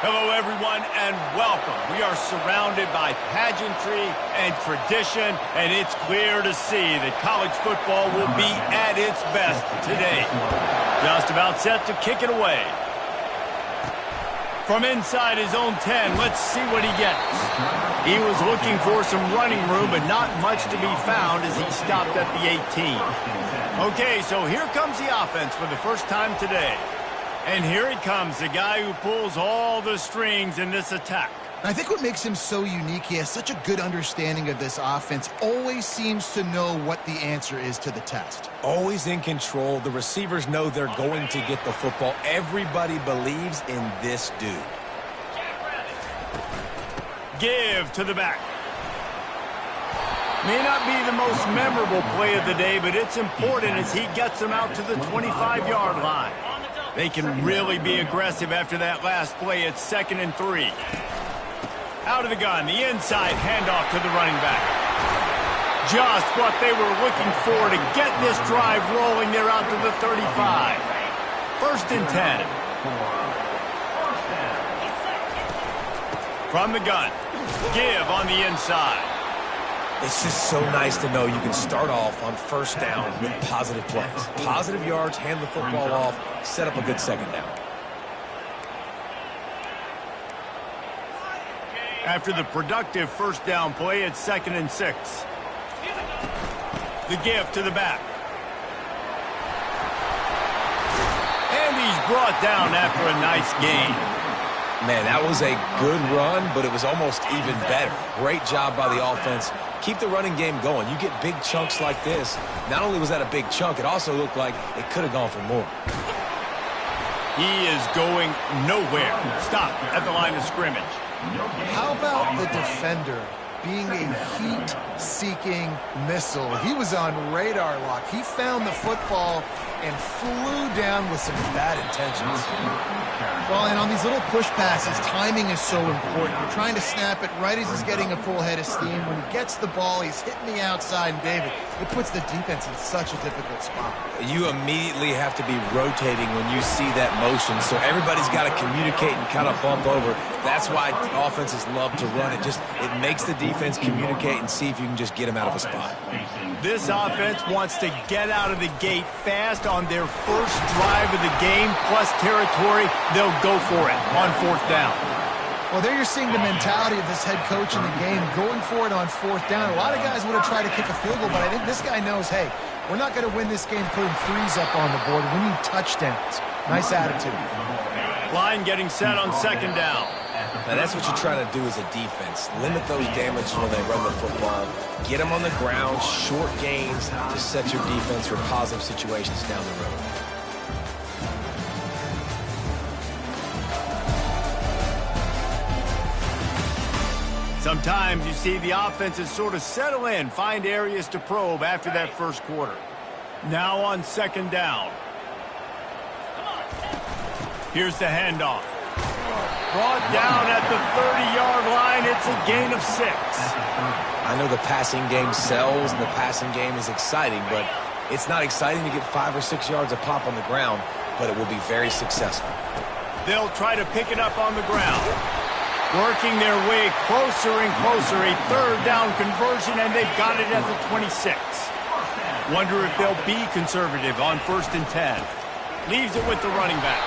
Hello, everyone, and welcome. We are surrounded by pageantry and tradition, and it's clear to see that college football will be at its best today. Just about set to kick it away. From inside his own 10, let's see what he gets. He was looking for some running room, but not much to be found as he stopped at the 18. Okay, so here comes the offense for the first time today. And here he comes, the guy who pulls all the strings in this attack. I think what makes him so unique, he has such a good understanding of this offense, always seems to know what the answer is to the test. Always in control. The receivers know they're going to get the football. Everybody believes in this dude. Give to the back. May not be the most memorable play of the day, but it's important as he gets them out to the 25-yard line. They can really be aggressive after that last play. It's 2nd and 3. Out of the gun, the inside handoff to the running back. Just what they were looking for to get this drive rolling. They're out to the 35. 1st and 10. From the gun, give on the inside. It's just so nice to know you can start off on 1st down with positive plays. Positive yards, hand the football off, set up a good 2nd down. After the productive 1st down play, it's 2nd and 6. The give to the back. And he's brought down after a nice gain. Man, that was a good run, but it was almost even better. Great job by the offense. Keep the running game going. You get big chunks like this. Not only was that a big chunk, it also looked like it could have gone for more. He is going nowhere. Stop at the line of scrimmage. How about the defender being a heat-seeking missile? He was on radar lock. He found the football and flew down with some bad intentions. Well, and on these little push passes, timing is so important. You're trying to snap it right as he's getting a full head of steam. When he gets the ball, he's hitting the outside, and David, it puts the defense in such a difficult spot. You immediately have to be rotating when you see that motion, so everybody's got to communicate and kind of bump over. That's why offenses love to run it. It makes the defense communicate and see if you can just get him out of a spot. This offense wants to get out of the gate fast on their first drive of the game, plus territory. They'll go for it on 4th down. Well, there you're seeing the mentality of this head coach in the game, going for it on 4th down. A lot of guys would have tried to kick a field goal, but I think this guy knows, hey, we're not going to win this game putting 3s up on the board. We need touchdowns. Nice attitude. Line getting set on 2nd down. Now, that's what you're trying to do as a defense. Limit those damages when they run the football. Get them on the ground, short gains to set your defense for positive situations down the road. Sometimes you see the offenses sort of settle in, find areas to probe after that 1st quarter. Now on 2nd down. Here's the handoff. Brought down at the 30-yard line. It's a gain of 6. I know the passing game sells and the passing game is exciting, but it's not exciting to get 5 or 6 yards a pop on the ground, but it will be very successful. They'll try to pick it up on the ground. Working their way closer and closer. A 3rd down conversion, and they've got it at the 26. Wonder if they'll be conservative on 1st and 10. Leaves it with the running back.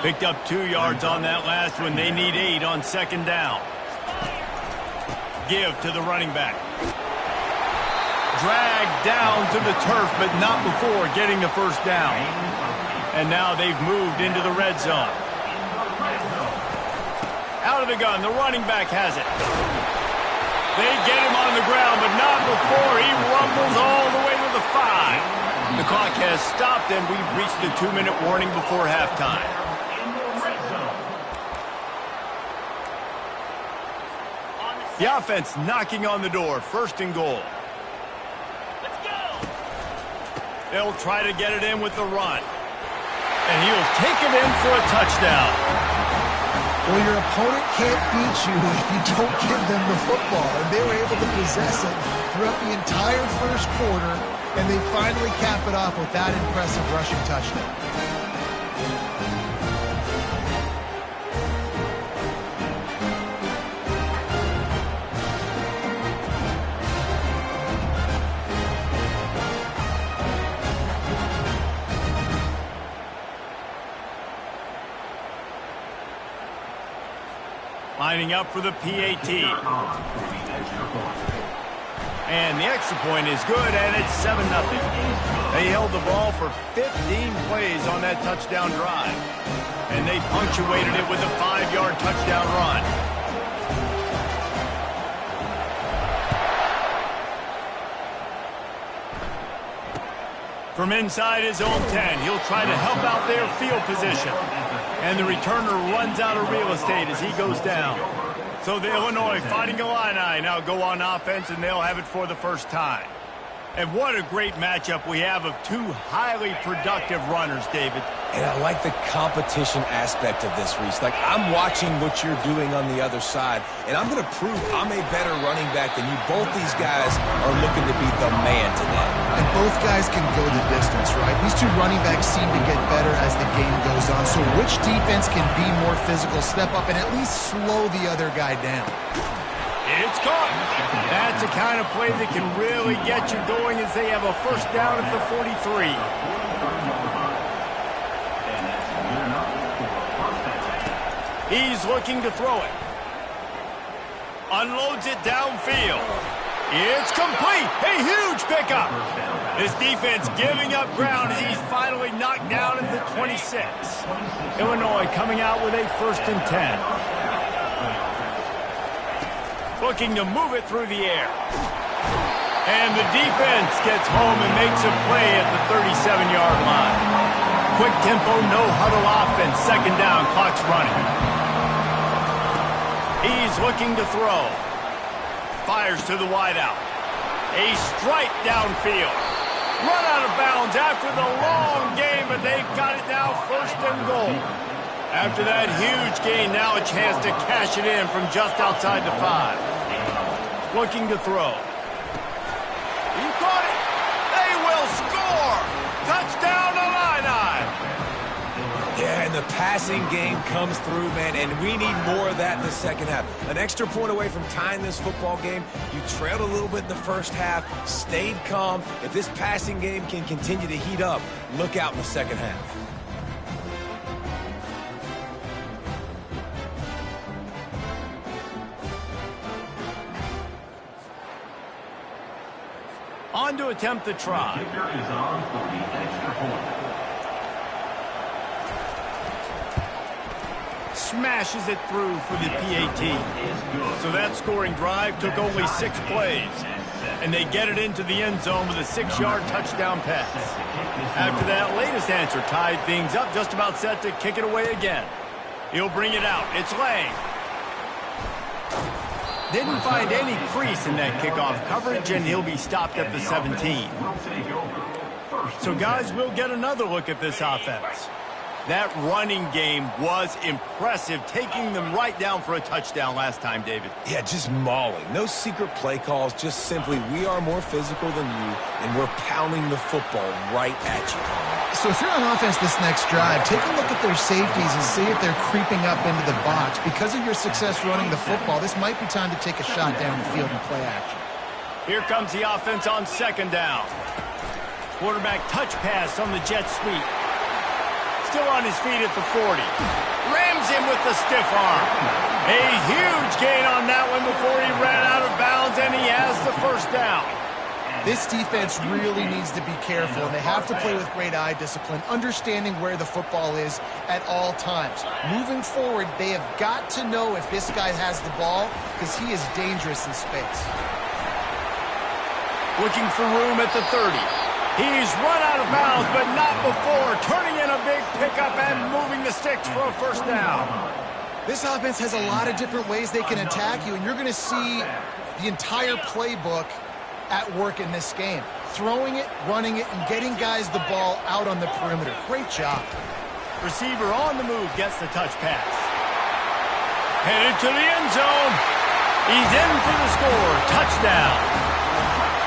Picked up 2 yards on that last one. They need 8 on 2nd down. Give to the running back. Dragged down to the turf, but not before getting the 1st down. And now they've moved into the red zone. Out of the gun, the running back has it. They get him on the ground, but not before he rumbles all the way to the 5. The clock has stopped, and we've reached the 2-minute warning before halftime. The offense knocking on the door. 1st and goal. Let's go. They'll try to get it in with the run. And he'll take it in for a touchdown. Well, your opponent can't beat you if you don't give them the football. And they were able to possess it throughout the entire 1st quarter, and they finally cap it off with that impressive rushing touchdown. lining up for the PAT. And the extra point is good, and it's 7-0. They held the ball for 15 plays on that touchdown drive. And they punctuated it with a 5-yard touchdown run. From inside his own 10, he'll try to help out their field position. And the returner runs out of real estate as he goes down. So the Illinois Fighting Illini now go on offense, and they'll have it for the first time. And what a great matchup we have of two highly productive runners, David. And I like the competition aspect of this, Reese. Like, I'm watching what you're doing on the other side, and I'm going to prove I'm a better running back than you. Both these guys are looking to be the man today. And both guys can go the distance, right? These two running backs seem to get better as the game goes on. So which defense can be more physical, step up, and at least slow the other guy down? It's caught. That's the kind of play that can really get you going as they have a first down at the 43. He's looking to throw it. Unloads it downfield. It's complete. A huge pickup. This defense giving up ground as he's finally knocked down at the 26. Illinois coming out with a 1st and 10. Looking to move it through the air. And the defense gets home and makes a play at the 37-yard line. Quick tempo, no huddle offense. 2nd down, clock's running. He's looking to throw. Fires to the wideout. A strike downfield. Run out of bounds after the long game, but they've got it now 1st and goal. After that huge gain, now a chance to cash it in from just outside the 5. Looking to throw. He caught it. They will score. Touchdown Illini. Yeah, and the passing game comes through, man, and we need more of that in the second half. An extra point away from tying this football game. You trailed a little bit in the first half, stayed calm. If this passing game can continue to heat up, look out in the second half. On to attempt the try. Smashes it through for the PAT. So that scoring drive took only 6 plays. And they get it into the end zone with a 6-yard touchdown pass. After that latest answer tied things up, just about set to kick it away again. He'll bring it out. It's Lang. Didn't find any crease in that kickoff coverage, and he'll be stopped at the 17. So, guys, we'll get another look at this offense. That running game was impressive, taking them right down for a touchdown last time, David. Yeah, just mauling. No secret play calls, just simply we are more physical than you, and we're pounding the football right at you. So if you're on offense this next drive, take a look at their safeties and see if they're creeping up into the box. Because of your success running the football, this might be time to take a shot down the field and play action. Here comes the offense on 2nd down. Quarterback touch pass on the jet sweep. Still on his feet at the 40. Rams him with the stiff arm. A huge gain on that one before he ran out of bounds, and he has the 1st down. This defense really needs to be careful, and they have to play with great eye discipline, understanding where the football is at all times. Moving forward, they have got to know if this guy has the ball, because he is dangerous in space. Looking for room at the 30. He's run out of bounds, but not before. Turning in a big pickup and moving the sticks for a 1st down. This offense has a lot of different ways they can attack you, and you're going to see the entire playbook at work in this game. Throwing it, running it, and getting guys the ball out on the perimeter. Great job. Receiver on the move gets the touch pass. Headed to the end zone. He's in for the score. Touchdown.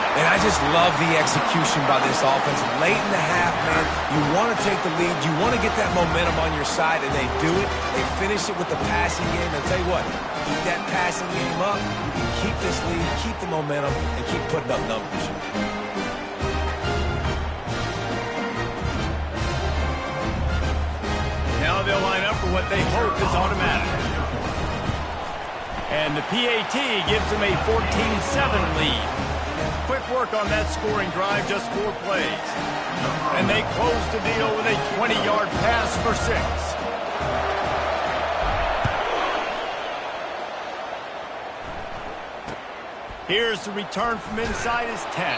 And I just love the execution by this offense. Late in the half, man, you want to take the lead. You want to get that momentum on your side, and they do it. They finish it with the passing game. And I'll tell you what, keep that passing game up, keep this lead, keep the momentum, and keep putting up numbers. Now they'll line up for what they hope is automatic. And the PAT gives them a 14-7 lead. Quick work on that scoring drive, just 4 plays. And they close the deal with a 20-yard pass for 6. Here's the return from inside his 10.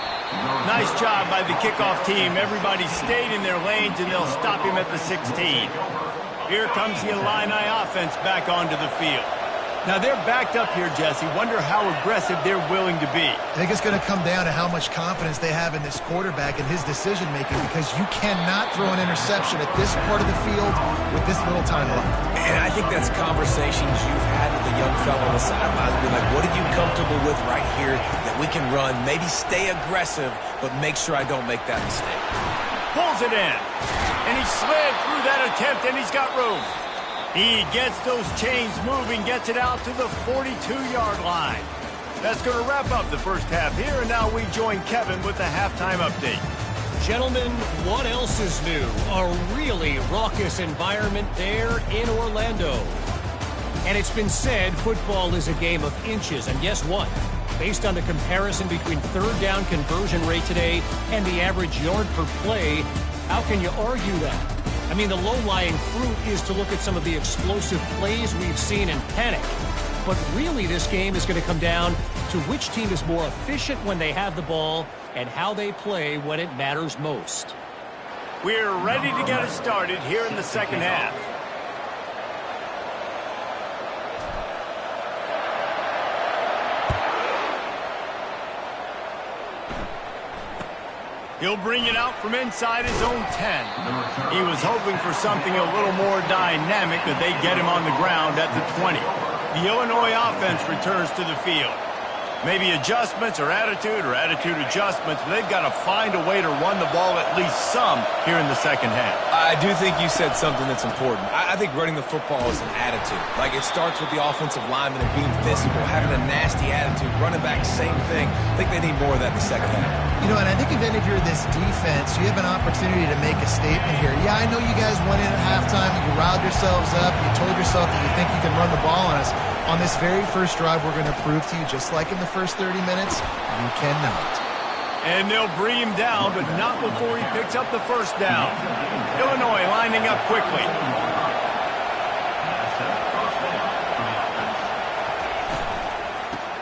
Nice job by the kickoff team. Everybody stayed in their lanes, and they'll stop him at the 16. Here comes the Illini offense back onto the field. Now, they're backed up here, Jesse. Wonder how aggressive they're willing to be. I think it's going to come down to how much confidence they have in this quarterback and his decision-making, because you cannot throw an interception at this part of the field with this little time left. And I think that's conversations you've had with the young fellow on the sidelines. Be like, what are you comfortable with right here that we can run? Maybe stay aggressive, but make sure I don't make that mistake. Pulls it in. And he slid through that attempt, and he's got room. He gets those chains moving, gets it out to the 42-yard line. That's going to wrap up the first half here, and now we join Kevin with the halftime update. Gentlemen, what else is new? A really raucous environment there in Orlando. And it's been said football is a game of inches, and guess what? Based on the comparison between third down conversion rate today and the average yard per play, how can you argue that? I mean, the low-lying fruit is to look at some of the explosive plays we've seen in panic. But really, this game is going to come down to which team is more efficient when they have the ball and how they play when it matters most. We're ready to get it started here in the second half. He'll bring it out from inside his own 10. He was hoping for something a little more dynamic, but they get him on the ground at the 20. The Illinois offense returns to the field. Maybe adjustments or attitude adjustments, but they've got to find a way to run the ball at least some here in the second half. I do think you said something that's important. I think running the football is an attitude. Like, it starts with the offensive lineman and being physical, having a nasty attitude. Running back, same thing. I think they need more of that in the second half. You know, and I think then if you're this defense, you have an opportunity to make a statement here. Yeah, I know you guys went in at halftime and you riled yourselves up. You told yourself that you think you can run the ball on us. On this very first drive, we're going to prove to you, just like in the first 30 minutes, you cannot. And they'll bring him down, but not before he picks up the first down. Illinois lining up quickly.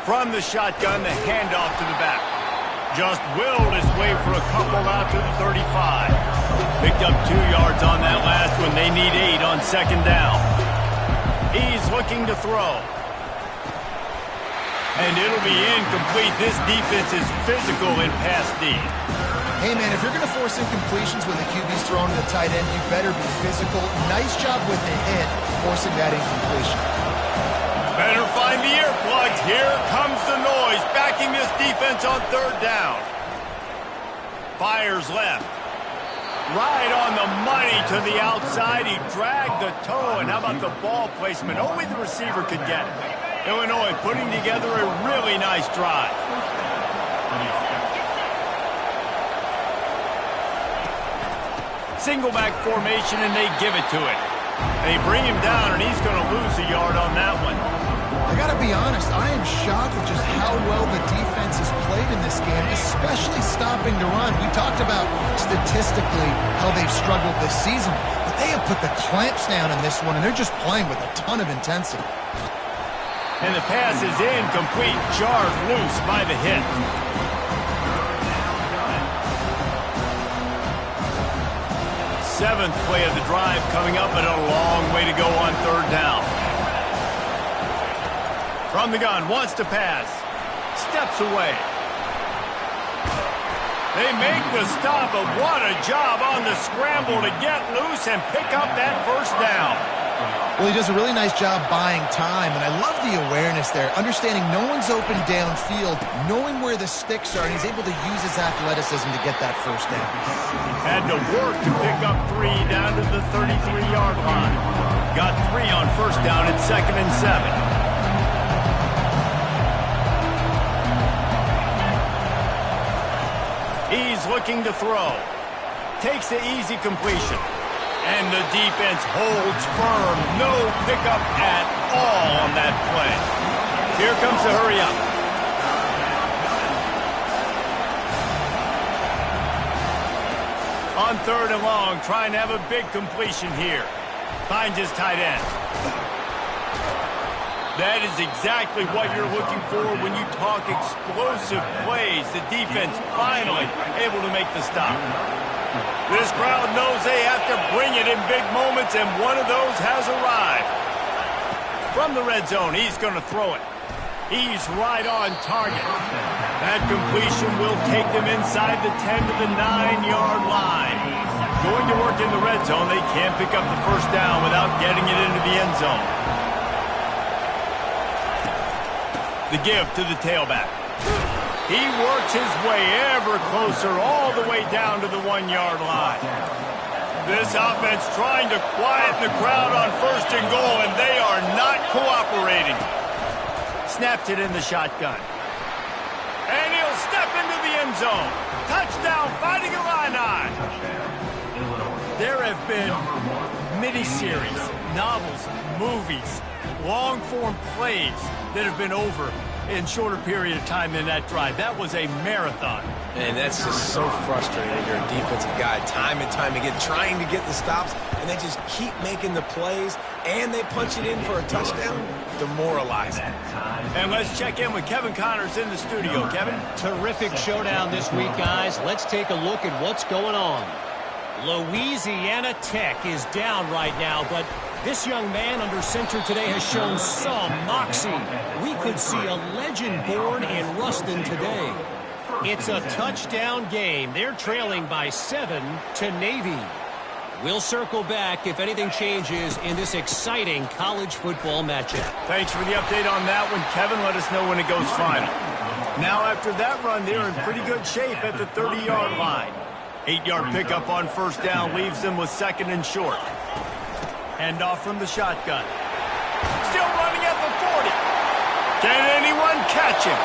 From the shotgun, the handoff to the back. Just willed his way for a couple out to the 35. Picked up 2 yards on that last one. They need 8 on second down. He's looking to throw. And it'll be incomplete. This defense is physical in pass D. Hey, man, if you're going to force incompletions when the QB's throwing to the tight end, you better be physical. Nice job with the hit, forcing that incompletion. Better find the earplugs. Here comes the noise, backing this defense on third down. Fires left. Right on the money to the outside. He dragged the toe, and how about the ball placement? Only the receiver could get it. Illinois putting together a really nice drive. Single back formation, and they give it to him. They bring him down, and he's going to lose a yard on that one. I got to be honest, I am shocked at just how well the defense has played in this game, especially stopping the run. We talked about statistically how they've struggled this season, but they have put the clamps down in this one, and they're just playing with a ton of intensity. And the pass is incomplete, jarred loose by the hit. Seventh play of the drive coming up, but a long way to go on third down. From the gun, wants to pass. Steps away. They make the stop, but what a job on the scramble to get loose and pick up that first down. Well, he does a really nice job buying time, and I love the awareness there, understanding no one's open downfield, knowing where the sticks are, and he's able to use his athleticism to get that first down. Had to work to pick up 3 down to the 33-yard line. Got 3 on first down at 2nd and 7. He's looking to throw. Takes the easy completion. And the defense holds firm. No pickup at all on that play. Here comes the hurry up. On 3rd and long, trying to have a big completion here. Finds his tight end. That is exactly what you're looking for when you talk explosive plays. The defense finally able to make the stop. This crowd knows they have to bring it in big moments, and one of those has arrived. From the red zone, he's going to throw it. He's right on target. That completion will take them inside the 10 to the 9-yard line. Going to work in the red zone, they can't pick up the first down without getting it into the end zone. The give to the tailback. He works his way ever closer all the way down to the 1-yard line. This offense trying to quieten the crowd on 1st and goal, and they are not cooperating. Snaps it in the shotgun. And he'll step into the end zone. Touchdown, Fighting Illini. There have been miniseries, novels, movies, long-form plays that have been over in shorter period of time than that drive. That was a marathon. And that's just so frustrating when you're a defensive guy, time and time again, trying to get the stops, and they just keep making the plays, and they punch it in for a touchdown. Demoralizing. And let's check in with Kevin Connors in the studio. Kevin? Terrific showdown this week, guys. Let's take a look at what's going on. Louisiana Tech is down right now, but this young man under center today has shown some moxie. We could see a legend born in Ruston today. It's a touchdown game. They're trailing by 7 to Navy. We'll circle back if anything changes in this exciting college football matchup. Thanks for the update on that one, Kevin. Let us know when it goes final. Now, after that run, they're in pretty good shape at the 30-yard line. 8-yard pickup on 1st down leaves them with 2nd and short. Hand off from the shotgun. Still running at the 40. Can anyone catch him?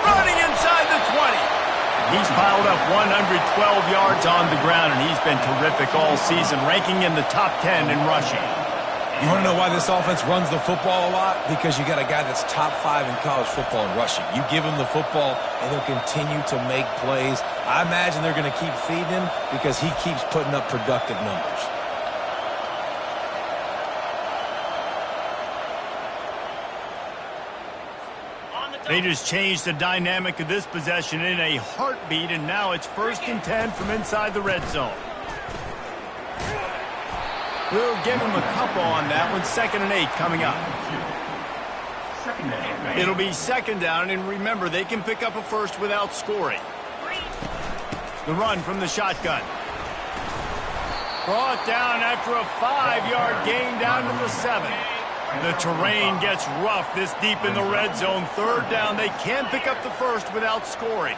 Running inside the 20. He's piled up 112 yards on the ground, and he's been terrific all season, ranking in the top 10 in rushing. You want to know why this offense runs the football a lot? Because you got a guy that's top 5 in college football in rushing. You give him the football, and he'll continue to make plays. I imagine they're going to keep feeding him because he keeps putting up productive numbers. They just changed the dynamic of this possession in a heartbeat, and now it's 1st and 10 from inside the red zone. We'll give him a couple on that one. 2nd and 8 coming up. It'll be 2nd down, and remember, they can pick up a first without scoring. The run from the shotgun. Brought down after a 5-yard gain down to the 7. The terrain gets rough this deep in the red zone. 3rd down. They can pick up the first without scoring.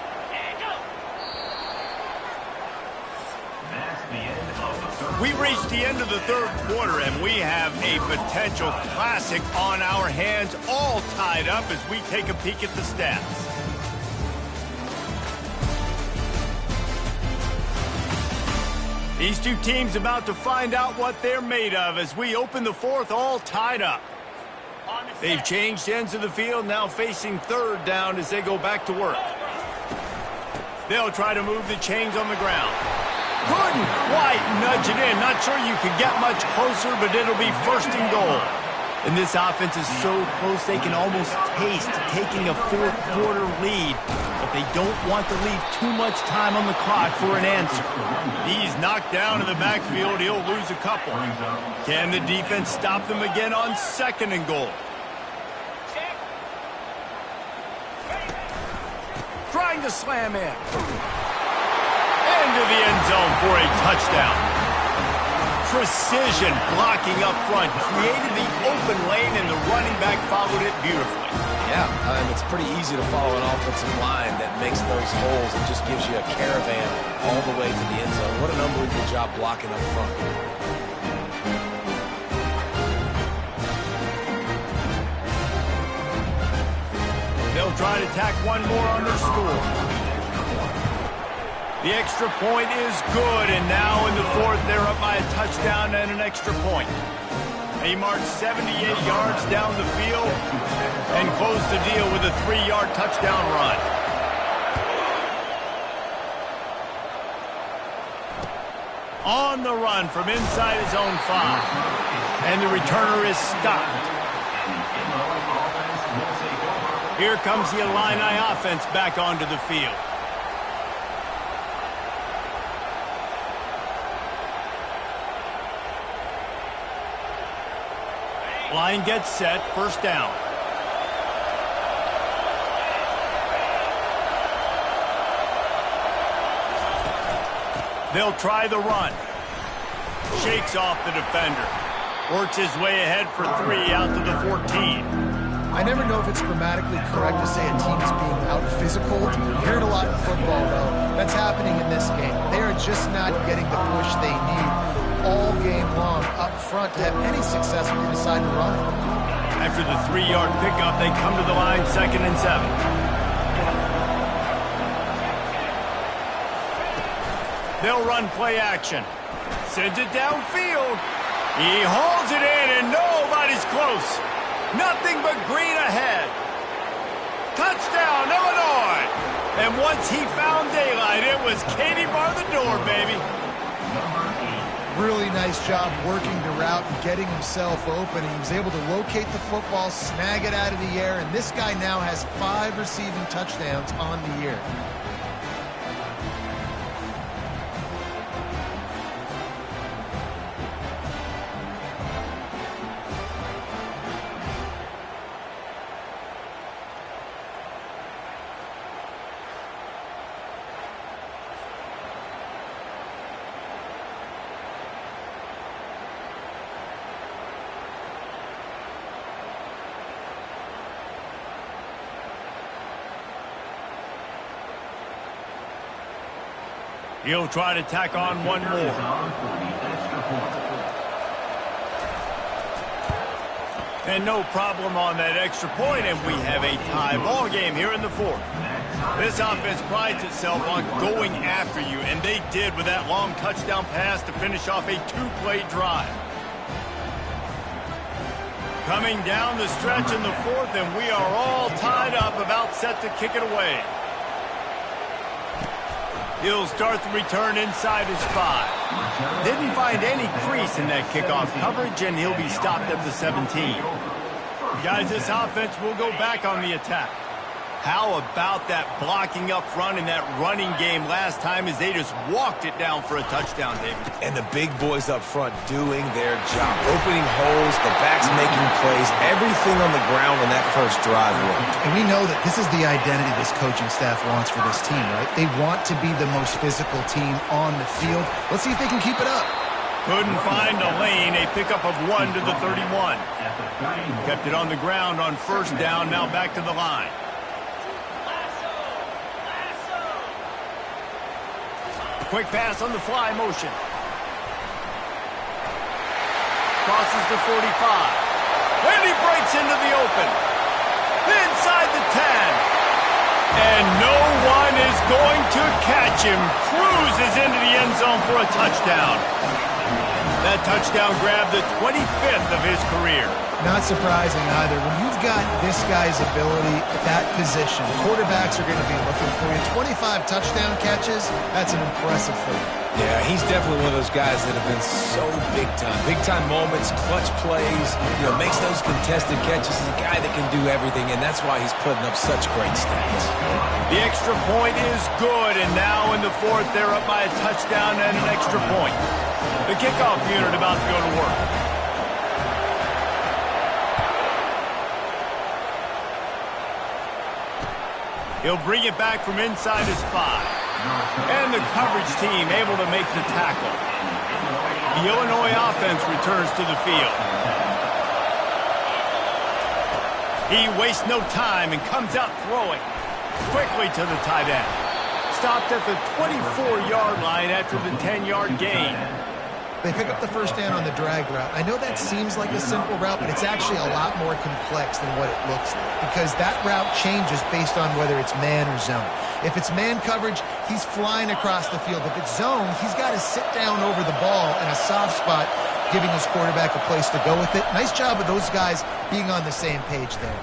We reached the end of the 3rd quarter, and we have a potential classic on our hands, all tied up as we take a peek at the stats. These two teams about to find out what they're made of as we open the 4th, all tied up. They've changed ends of the field, now facing 3rd down as they go back to work. They'll try to move the chains on the ground. Couldn't quite nudge it in. Not sure you could get much closer, but it'll be 1st and goal. And this offense is so close they can almost taste taking a 4th quarter lead. But they don't want to leave too much time on the clock for an answer. He's knocked down in the backfield. He'll lose a couple. Can the defense stop them again on 2nd and goal? Trying to slam in. Into the end zone for a touchdown. Precision blocking up front. Created the open lane, and the running back followed it beautifully. Yeah, it's pretty easy to follow an offensive line that makes those holes and just gives you a caravan all the way to the end zone. What an unbelievable job blocking up front. They'll try to tack one more on their score. The extra point is good, and now in the 4th, they're up by a touchdown and an extra point. He marched 78 yards down the field. and close the deal with a 3-yard touchdown run. On the run from inside his own 5. And the returner is stopped. Here comes the Illini offense back onto the field. Line gets set, first down. They'll try the run. Shakes off the defender. Works his way ahead for 3 out to the 14. I never know if it's grammatically correct to say a team is being out-physical. You hear it a lot in football, though. That's happening in this game. They are just not getting the push they need all game long up front to have any success when they decide to run it. After the 3-yard pickup, they come to the line, 2nd and 7. They'll run play action. Sends it downfield. He hauls it in, and nobody's close. Nothing but green ahead. Touchdown, Illinois! And once he found daylight, it was Katie bar the door, baby. Really nice job working the route and getting himself open. He was able to locate the football, snag it out of the air, and this guy now has 5 receiving touchdowns on the year. He'll try to tack on one more. And no problem on that extra point, and we have a tie ball game here in the 4th. This offense prides itself on going after you, and they did with that long touchdown pass to finish off a 2-play drive. Coming down the stretch in the 4th, and we are all tied up, about set to kick it away. He'll start the return inside his 5. Didn't find any crease in that kickoff coverage, and he'll be stopped at the 17. Guys, this offense will go back on the attack. How about that blocking up front and that running game last time as they just walked it down for a touchdown, David? And the big boys up front doing their job. Opening holes, the backs making plays, everything on the ground when that first drive worked. And we know that this is the identity this coaching staff wants for this team, right? They want to be the most physical team on the field. Let's see if they can keep it up. Couldn't find a lane, a pickup of 1 to the 31. Kept it on the ground on first down, now back to the line. Quick pass on the fly motion. Crosses the 45. And he breaks into the open. Inside the 10. And no one is going to catch him. Cruises into the end zone for a touchdown. That touchdown grabbed the 25th of his career. Not surprising either. When you've got this guy's ability at that position, quarterbacks are going to be looking for you. 25 touchdown catches, that's an impressive thing. Yeah, he's definitely one of those guys that have been so big time. Big time moments, clutch plays, makes those contested catches. He's a guy that can do everything, and that's why he's putting up such great stats. The extra point is good, and now in the 4th, they're up by a touchdown and an extra point. The kickoff unit about to go to work. He'll bring it back from inside his 5. And the coverage team able to make the tackle. The Illinois offense returns to the field. He wastes no time and comes out throwing quickly to the tight end. Stopped at the 24-yard line after the 10-yard gain. They pick up the first down on the drag route. I know that seems like a simple route, but it's actually a lot more complex than what it looks like, because that route changes based on whether it's man or zone. If it's man coverage, he's flying across the field. If it's zone, he's got to sit down over the ball in a soft spot, giving his quarterback a place to go with it. Nice job of those guys being on the same page there.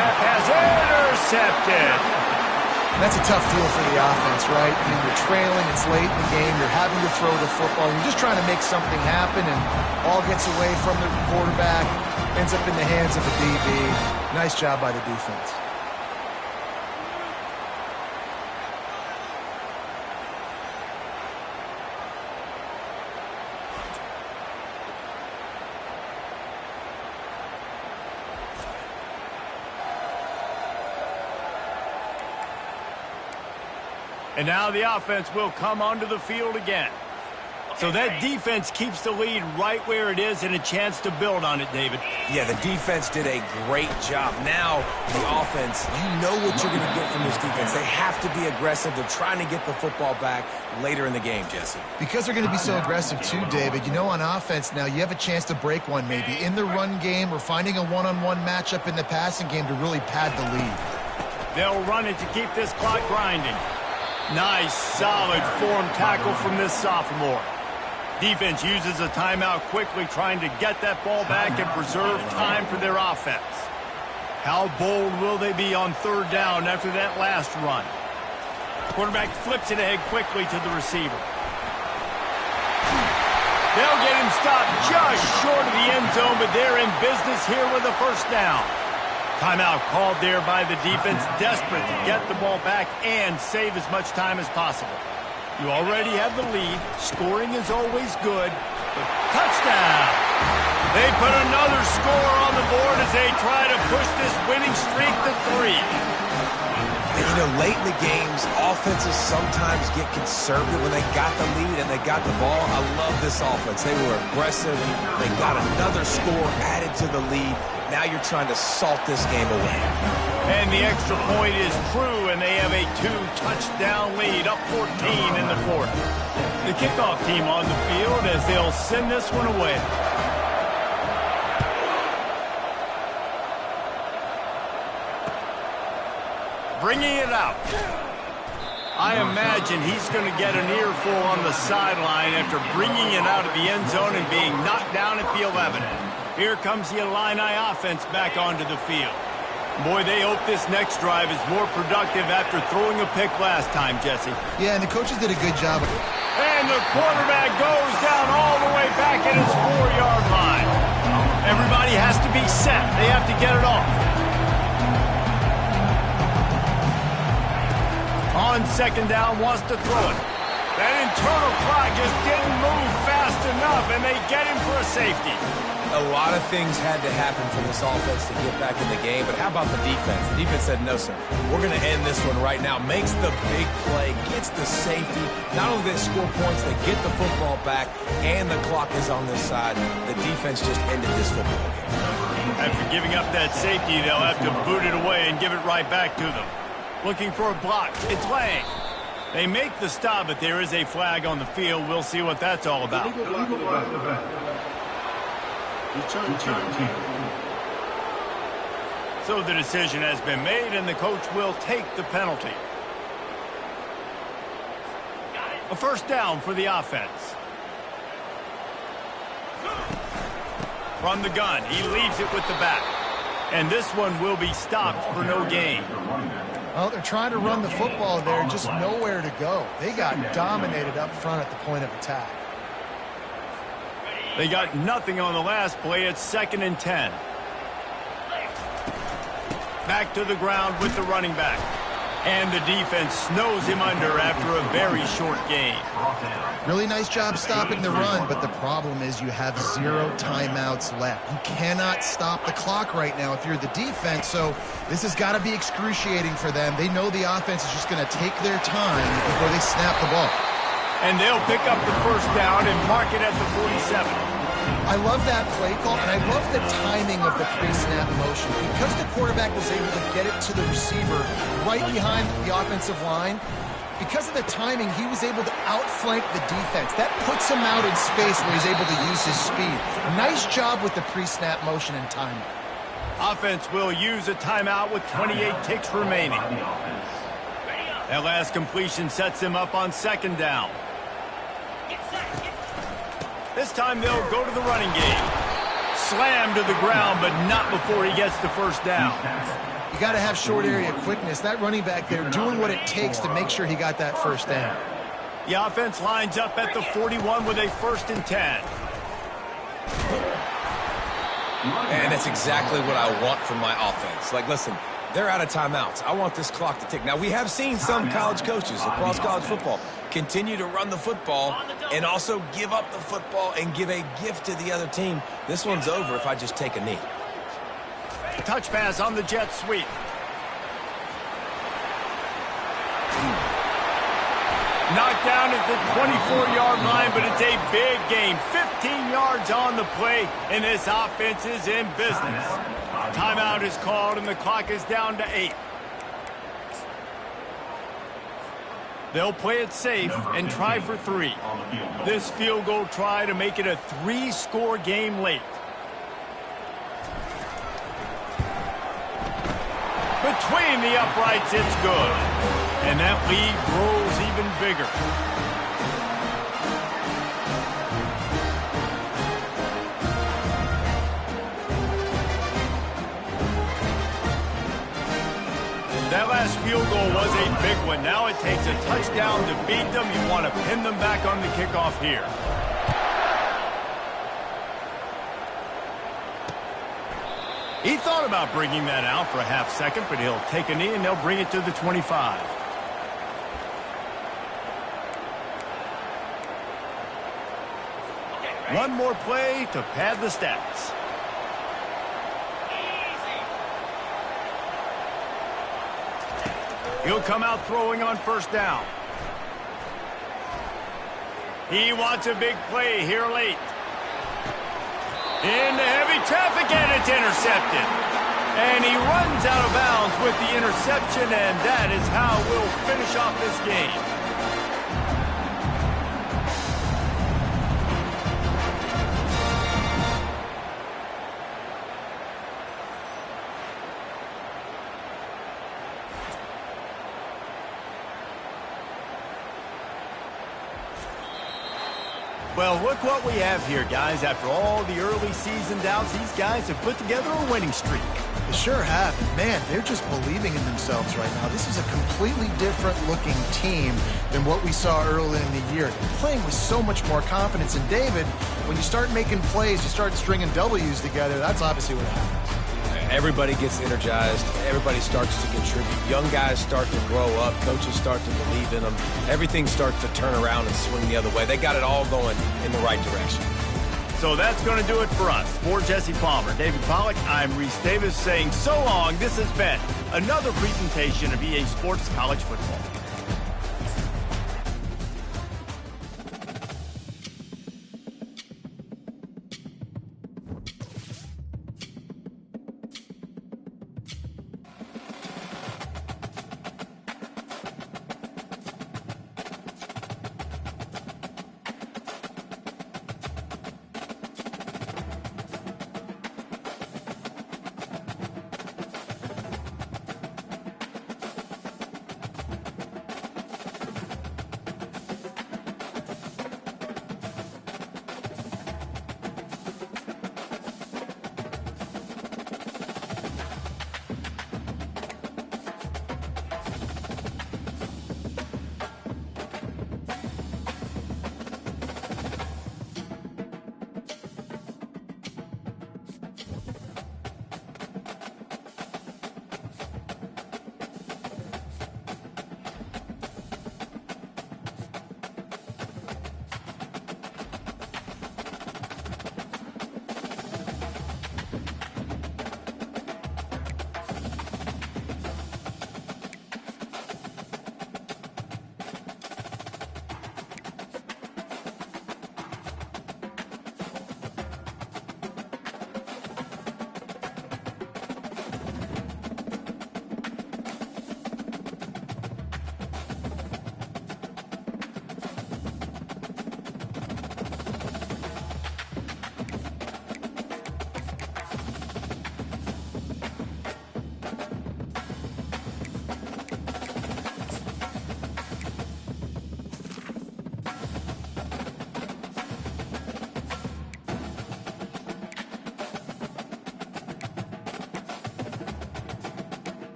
that pass intercepted. That's a tough deal for the offense, right? I mean, you're trailing, it's late in the game, you're having to throw the football, you're just trying to make something happen, and all gets away from the quarterback, ends up in the hands of the DB. Nice job by the defense. And now the offense will come onto the field again. So that defense keeps the lead right where it is and a chance to build on it, David. Yeah, the defense did a great job. Now, the offense, you know what you're going to get from this defense. They have to be aggressive. They're trying to get the football back later in the game, Jesse. Because they're going to be so aggressive too, David, you know, on offense now, you have a chance to break one maybe in the run game or finding a one-on-one matchup in the passing game to really pad the lead. They'll run it to keep this clock grinding. Nice, solid form tackle from this sophomore. Defense uses a timeout quickly, trying to get that ball back and preserve time for their offense. How bold will they be on third down after that last run? Quarterback flips it ahead quickly to the receiver. They'll get him stopped just short of the end zone, but they're in business here with a first down. Timeout called there by the defense, desperate to get the ball back and save as much time as possible. You already have the lead. Scoring is always good. But touchdown! They put another score on the board as they try to push this winning streak to 3. And, you know, late in the games, offenses sometimes get conservative when they got the lead and they got the ball. I love this offense. They were aggressive. They got another score added to the lead. Now you're trying to salt this game away. And the extra point is true, and they have a 2-touchdown lead, up 14 in the fourth. The kickoff team on the field as they'll send this one away. Bringing it out. I imagine he's going to get an earful on the sideline after bringing it out of the end zone and being knocked down at the 11. Here comes the Illini offense back onto the field. Boy, they hope this next drive is more productive after throwing a pick last time, Jesse. Yeah, and the coaches did a good job. And the quarterback goes down all the way back at his 4-yard line. Everybody has to be set. They have to get it off. On second down, wants to throw it. That internal clock just didn't move fast enough, and they get him for a safety. A lot of things had to happen for this offense to get back in the game, but how about the defense? The defense said, no, sir, we're going to end this one right now. Makes the big play, gets the safety. Not only do they score points, they get the football back, and the clock is on this side. The defense just ended this football game. After giving up that safety, they'll have to boot it away and give it right back to them. Looking for a block. It's Lang. They make the stop, but there is a flag on the field. We'll see what that's all about. So the decision has been made, and the coach will take the penalty. A first down for the offense. From the gun, he leaves it with the back. And this one will be stopped for no gain. Well, they're trying to run the football there, just nowhere to go. They got dominated up front at the point of attack. They got nothing on the last play. It's 2nd and 10. Back to the ground with the running back. And the defense snows him under after a very short gain. Really nice job stopping the run, but the problem is you have 0 timeouts left. You cannot stop the clock right now if you're the defense, so this has got to be excruciating for them. They know the offense is just going to take their time before they snap the ball. And they'll pick up the first down and mark it at the 47. I love that play call, and I love the timing of the pre-snap motion. Because the quarterback was able to get it to the receiver right behind the offensive line, because of the timing, he was able to outflank the defense. That puts him out in space where he's able to use his speed. Nice job with the pre-snap motion and timing. Offense will use a timeout with 28 ticks remaining. That last completion sets him up on second down. This time they'll go to the running game. Slam to the ground, but not before he gets the first down. You got to have short area quickness. That running back there doing what it takes to make sure he got that first down. The offense lines up at the 41 with a 1st and 10. And that's exactly what I want from my offense. Like, listen, they're out of timeouts. I want this clock to tick. Now, we have seen some college coaches across college football continue to run the football and also give up the football and give a gift to the other team. This one's over if I just take a knee. Touch pass on the jet sweep. Knocked down at the 24-yard line, but it's a big game. 15 yards on the play, and this offense is in business. Timeout is called, and the clock is down to 8. They'll play it safe and try for 3. This field goal try to make it a 3-score game late. Between the uprights, it's good. And that lead grows even bigger. That last field goal was a big one. Now it takes a touchdown to beat them. You want to pin them back on the kickoff here. He thought about bringing that out for a half second, but he'll take a knee and they'll bring it to the 25. One more play to pad the stats. He'll come out throwing on 1st down. He wants a big play here late. Into heavy traffic, and it's intercepted. And he runs out of bounds with the interception, and that is how we'll finish off this game. Well, look what we have here, guys. After all the early season doubts, these guys have put together a winning streak. They sure have. And man, they're just believing in themselves right now. This is a completely different looking team than what we saw early in the year. They're playing with so much more confidence. And David, when you start making plays, you start stringing W's together, that's obviously what happens. Everybody gets energized. Everybody starts to contribute. Young guys start to grow up. Coaches start to believe in them. Everything starts to turn around and swing the other way. They got it all going in the right direction. So that's going to do it for us. For Jesse Palmer, David Pollack, I'm Reese Davis saying so long. This has been another presentation of EA Sports College Football.